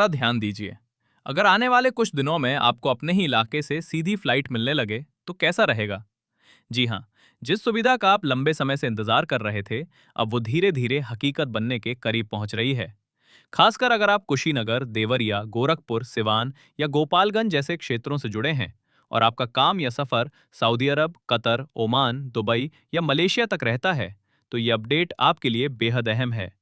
जरा ध्यान दीजिए। अगर आने वाले कुछ दिनों में आपको अपने ही इलाके से सीधी फ्लाइट मिलने लगे तो कैसा रहेगा? जी हाँ, जिस सुविधा का आप लंबे समय से इंतजार कर रहे थे, अब वो धीरे धीरे हकीकत बनने के करीब पहुंच रही है। खासकर अगर आप कुशीनगर, देवरिया, गोरखपुर, सिवान या गोपालगंज जैसे क्षेत्रों से जुड़े हैं और आपका काम या सफर सऊदी अरब, कतर, ओमान, दुबई या मलेशिया तक रहता है, तो ये अपडेट आपके लिए बेहद अहम है।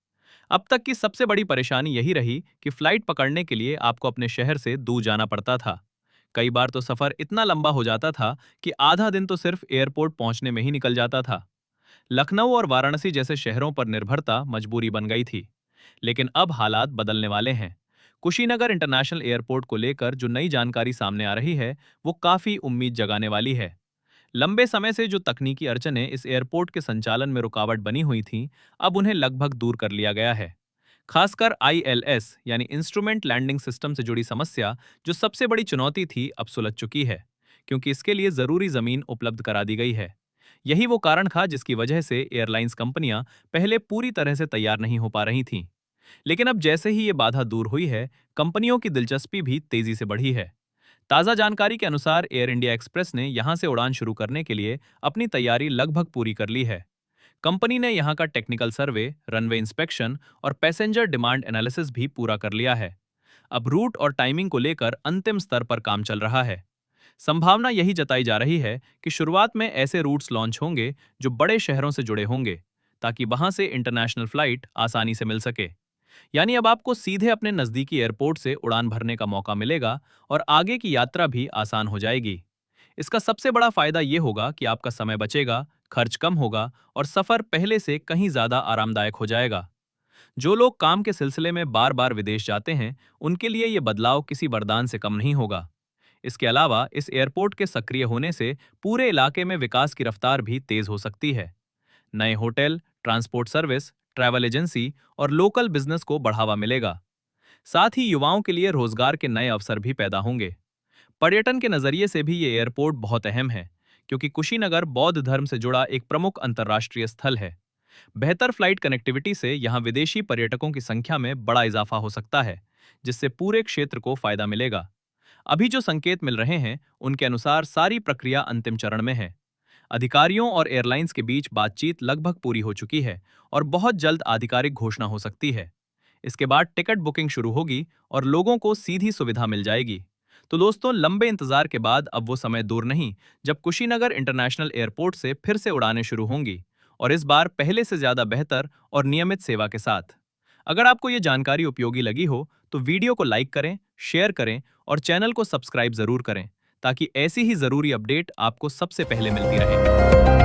अब तक की सबसे बड़ी परेशानी यही रही कि फ्लाइट पकड़ने के लिए आपको अपने शहर से दूर जाना पड़ता था। कई बार तो सफर इतना लंबा हो जाता था कि आधा दिन तो सिर्फ एयरपोर्ट पहुंचने में ही निकल जाता था। लखनऊ और वाराणसी जैसे शहरों पर निर्भरता मजबूरी बन गई थी। लेकिन अब हालात बदलने वाले हैं। कुशीनगर इंटरनेशनल एयरपोर्ट को लेकर जो नई जानकारी सामने आ रही है, वो काफी उम्मीद जगाने वाली है। लंबे समय से जो तकनीकी अड़चनें इस एयरपोर्ट के संचालन में रुकावट बनी हुई थीं, अब उन्हें लगभग दूर कर लिया गया है। खासकर आईएलएस यानी इंस्ट्रूमेंट लैंडिंग सिस्टम से जुड़ी समस्या, जो सबसे बड़ी चुनौती थी, अब सुलझ चुकी है, क्योंकि इसके लिए जरूरी जमीन उपलब्ध करा दी गई है। यही वो कारण था जिसकी वजह से एयरलाइंस कंपनियां पहले पूरी तरह से तैयार नहीं हो पा रही थीं। लेकिन अब जैसे ही ये बाधा दूर हुई है, कंपनियों की दिलचस्पी भी तेजी से बढ़ी है। ताज़ा जानकारी के अनुसार एयर इंडिया एक्सप्रेस ने यहां से उड़ान शुरू करने के लिए अपनी तैयारी लगभग पूरी कर ली है। कंपनी ने यहां का टेक्निकल सर्वे, रनवे इंस्पेक्शन और पैसेंजर डिमांड एनालिसिस भी पूरा कर लिया है। अब रूट और टाइमिंग को लेकर अंतिम स्तर पर काम चल रहा है। संभावना यही जताई जा रही है कि शुरुआत में ऐसे रूट्स लॉन्च होंगे जो बड़े शहरों से जुड़े होंगे, ताकि वहां से इंटरनेशनल फ्लाइट आसानी से मिल सके। यानी अब आपको सीधे अपने नज़दीकी एयरपोर्ट से उड़ान भरने का मौका मिलेगा और आगे की यात्रा भी आसान हो जाएगी। इसका सबसे बड़ा फायदा ये होगा कि आपका समय बचेगा, खर्च कम होगा और सफर पहले से कहीं ज्यादा आरामदायक हो जाएगा। जो लोग काम के सिलसिले में बार बार विदेश जाते हैं, उनके लिए ये बदलाव किसी वरदान से कम नहीं होगा। इसके अलावा इस एयरपोर्ट के सक्रिय होने से पूरे इलाके में विकास की रफ्तार भी तेज हो सकती है। नए hotel, transport service, travel agency और लोकल बिजनेस को बढ़ावा मिलेगा। साथ ही युवाओं के लिए रोजगार के नए अवसर भी पैदा होंगे। पर्यटन के नजरिए से भी ये एयरपोर्ट बहुत अहम है, क्योंकि कुशीनगर बौद्ध धर्म से जुड़ा एक प्रमुख अंतर्राष्ट्रीय स्थल है। बेहतर फ्लाइट कनेक्टिविटी से यहाँ विदेशी पर्यटकों की संख्या में बड़ा इजाफा हो सकता है, जिससे पूरे क्षेत्र को फायदा मिलेगा। अभी जो संकेत मिल रहे हैं, उनके अनुसार सारी प्रक्रिया अंतिम चरण में है। अधिकारियों और एयरलाइंस के बीच बातचीत लगभग पूरी हो चुकी है और बहुत जल्द आधिकारिक घोषणा हो सकती है। इसके बाद टिकट बुकिंग शुरू होगी और लोगों को सीधी सुविधा मिल जाएगी। तो दोस्तों, लंबे इंतजार के बाद अब वो समय दूर नहीं जब कुशीनगर इंटरनेशनल एयरपोर्ट से फिर से उड़ानें शुरू होंगी, और इस बार पहले से ज्यादा बेहतर और नियमित सेवा के साथ। अगर आपको ये जानकारी उपयोगी लगी हो तो वीडियो को लाइक करें, शेयर करें और चैनल को सब्सक्राइब जरूर करें, ताकि ऐसी ही जरूरी अपडेट आपको सबसे पहले मिलती रहे।